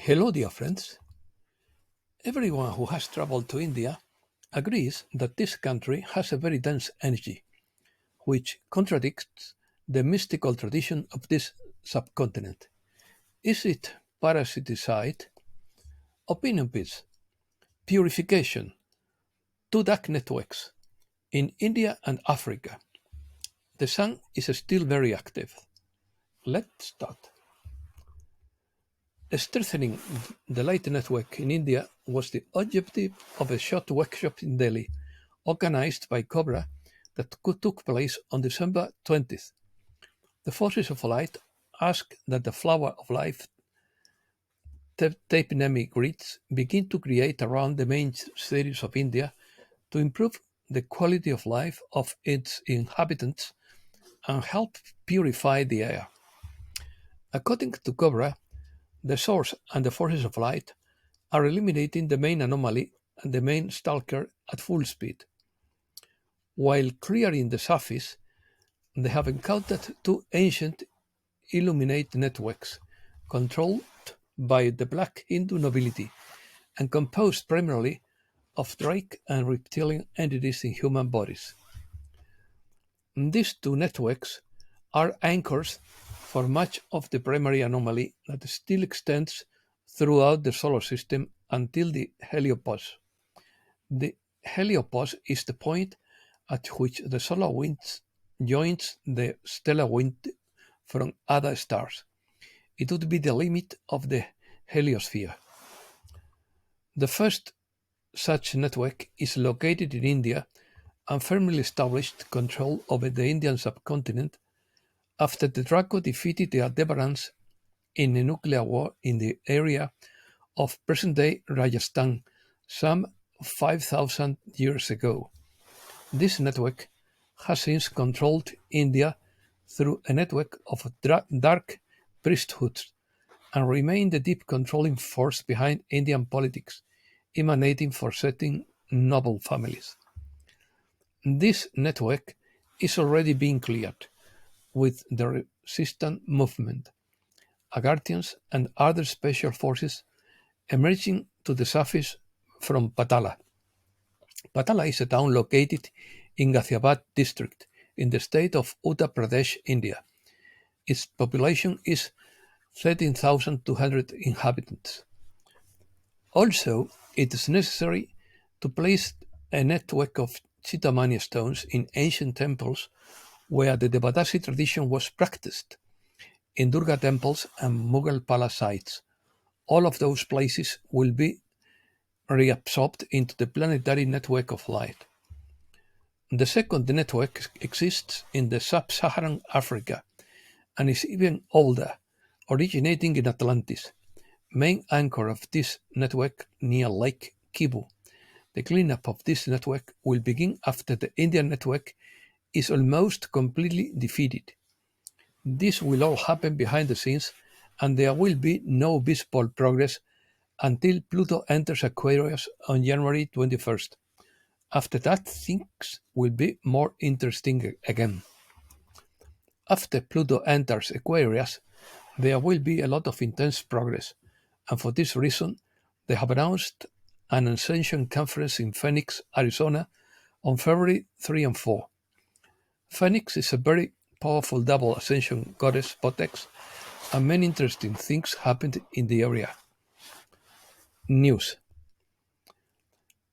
Hello, dear friends. Everyone who has traveled to India agrees that this country has a very dense energy, which contradicts the mystical tradition of this subcontinent. Is it parasiticide? Opinion piece. Purification. Two dark networks. In India and Africa, the sun is still very active. Let's start. Strengthening the light network in India was the objective of a short workshop in Delhi, organized by Cobra, that took place on December 20th. The Forces of Light asked that the flower of life tapeworm grids begin to create around the main cities of India to improve the quality of life of its inhabitants and help purify the air. According to Cobra, the Source and the Forces of Light are eliminating the main anomaly and the main stalker at full speed. While clearing the surface, they have encountered two ancient Illuminate networks controlled by the Black Hindu nobility and composed primarily of Drake and reptilian entities in human bodies. These two networks are anchors for much of the primary anomaly that still extends throughout the solar system until the heliopause. The heliopause is the point at which the solar wind joins the stellar wind from other stars. It would be the limit of the heliosphere. The first such network is located in India and firmly established control over the Indian subcontinent after the Draco defeated the Aldebarans in a nuclear war in the area of present-day Rajasthan some 5,000 years ago. This network has since controlled India through a network of dark priesthoods and remained the deep controlling force behind Indian politics, emanating from certain noble families. This network is already being cleared, with the resistance movement, Agarthians, and other special forces emerging to the surface from Patala. Patala is a town located in Ghaziabad district in the state of Uttar Pradesh, India. Its population is 13,200 inhabitants. Also, it is necessary to place a network of Chitamani stones in ancient temples where the Devadasi tradition was practiced, in Durga temples and Mughal palace sites. All of those places will be reabsorbed into the planetary network of light. The second network exists in the sub-Saharan Africa and is even older, originating in Atlantis, main anchor of this network near Lake Kivu. The cleanup of this network will begin after the Indian network is almost completely defeated. This will all happen behind the scenes, and there will be no visible progress until Pluto enters Aquarius on January 21st. After that, things will be more interesting again. After Pluto enters Aquarius, there will be a lot of intense progress, and for this reason, they have announced an Ascension Conference in Phoenix, Arizona on February 3 and 4. Phoenix is a very powerful double ascension goddess vortex, and many interesting things happened in the area. News.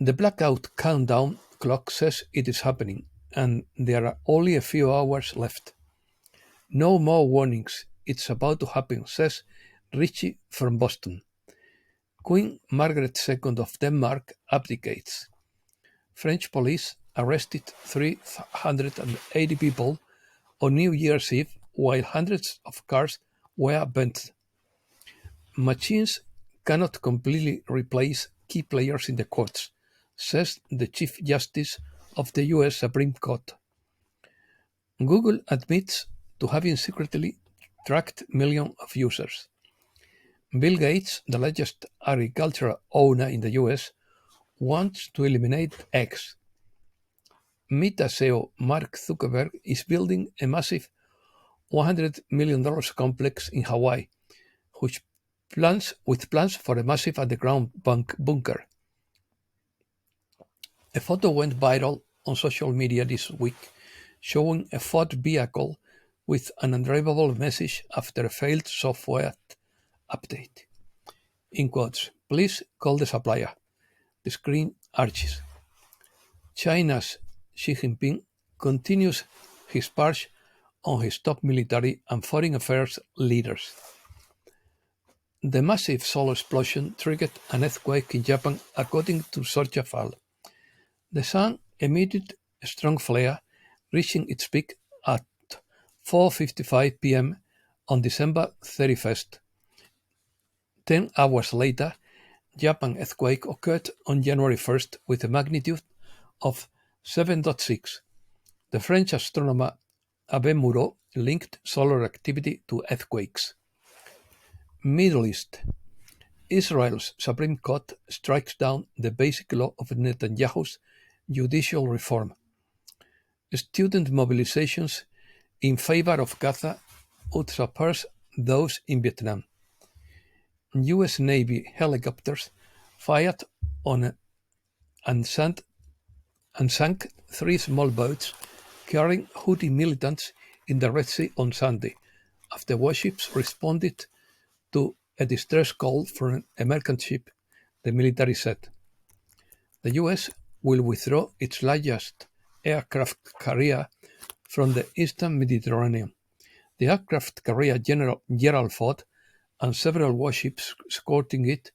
The blackout countdown clock says it is happening, and there are only a few hours left. No more warnings, it's about to happen, says Richie from Boston. Queen Margaret II of Denmark abdicates. French police arrested 380 people on New Year's Eve while hundreds of cars were burnt. Machines cannot completely replace key players in the courts, says the Chief Justice of the US Supreme Court. Google admits to having secretly tracked millions of users. Bill Gates, the largest agricultural owner in the US, wants to eliminate eggs. Meta CEO Mark Zuckerberg is building a massive $100 million complex in Hawaii, which plans for a massive underground bunker. A photo went viral on social media this week showing a Ford vehicle with an undrivable message after a failed software update. In quotes, please call the supplier. The screen arches. China's Xi Jinping continues his purge on his top military and foreign affairs leaders. The massive solar explosion triggered an earthquake in Japan, according to Source. The sun emitted a strong flare, reaching its peak at 4:55 p.m. on December 31st. 10 hours later, Japan earthquake occurred on January 1st with a magnitude of 7.6. The French astronomer Abbé Moreau linked solar activity to earthquakes. Middle East. Israel's Supreme Court strikes down the basic law of Netanyahu's judicial reform. Student mobilizations in favor of Gaza would surpass those in Vietnam. U.S. Navy helicopters fired on and sank three small boats carrying Houthi militants in the Red Sea on Sunday, after warships responded to a distress call from a merchant ship, the military said. The U.S. will withdraw its largest aircraft carrier from the eastern Mediterranean. The aircraft carrier Gerald Ford and several warships escorting it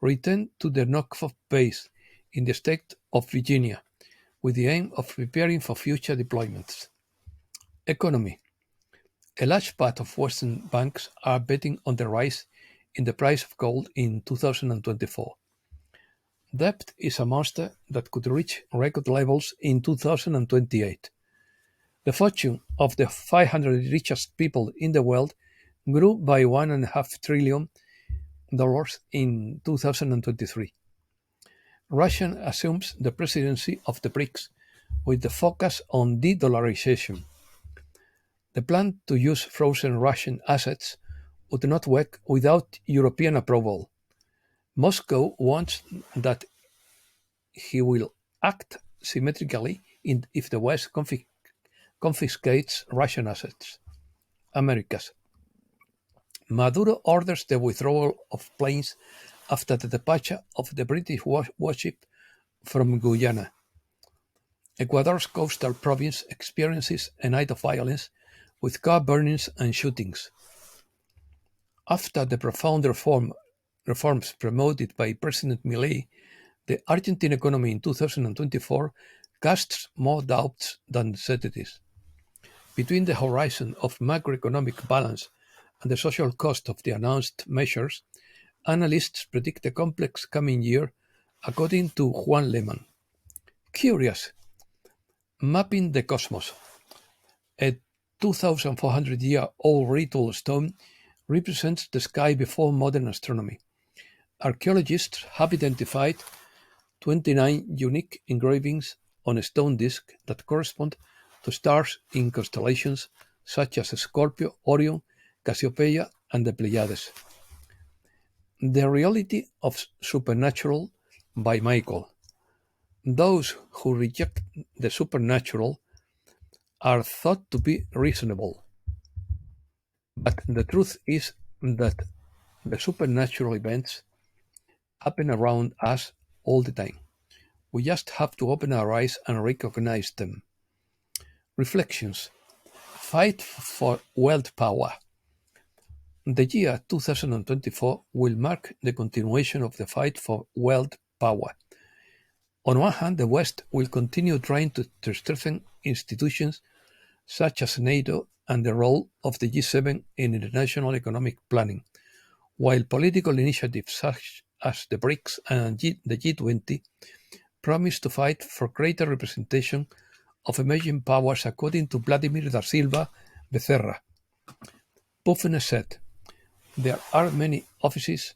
returned to the Norfolk base in the state of Virginia, with the aim of preparing for future deployments. Economy. A large part of Western banks are betting on the rise in the price of gold in 2024. Debt is a monster that could reach record levels in 2028. The fortune of the 500 richest people in the world grew by $1.5 trillion in 2023. Russia assumes the presidency of the BRICS with the focus on de-dollarization. The plan to use frozen Russian assets would not work without European approval. Moscow wants that he will act symmetrically if the West confiscates Russian assets. Americas. Maduro orders the withdrawal of planes after the departure of the British warship from Guyana. Ecuador's coastal province experiences a night of violence with car burnings and shootings. After the profound reforms promoted by President Milei, the Argentine economy in 2024 casts more doubts than certainties. Between the horizon of macroeconomic balance and the social cost of the announced measures, analysts predict a complex coming year, according to Juan Lehmann. Curious. Mapping the cosmos. A 2,400-year-old ritual stone represents the sky before modern astronomy. Archaeologists have identified 29 unique engravings on a stone disk that correspond to stars in constellations such as Scorpio, Orion, Cassiopeia, and the Pleiades. The Reality of Supernatural by Michael. Those who reject the supernatural are thought to be reasonable. But the truth is that the supernatural events happen around us all the time. We just have to open our eyes and recognize them. Reflections. Fight for world power. The year 2024 will mark the continuation of the fight for world power. On one hand, the West will continue trying to strengthen institutions such as NATO and the role of the G7 in international economic planning, while political initiatives such as the BRICS and the G20 promise to fight for greater representation of emerging powers, according to Vladimir da Silva Becerra. Putin said, "There are many offices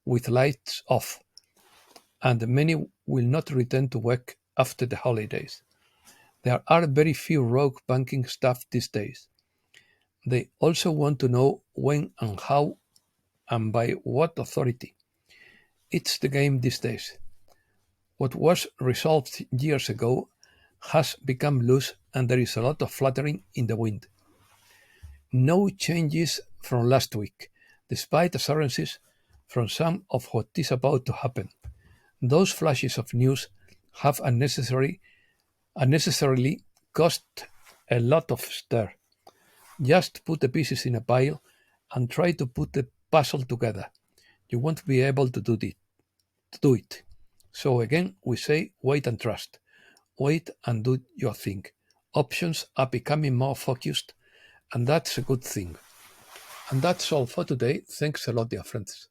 with lights off, and many will not return to work after the holidays. There are very few rogue banking staff these days. They also want to know when and how and by what authority. It's the game these days. What was resolved years ago has become loose, and there is a lot of fluttering in the wind. No changes from last week, despite assurances from some of what is about to happen. Those flashes of news have unnecessarily caused a lot of stir. Just put the pieces in a pile and try to put the puzzle together. You won't be able to do it. So again, we say wait and trust. Wait and do your thing. Options are becoming more focused, and that's a good thing. And that's all for today. Thanks a lot, dear friends.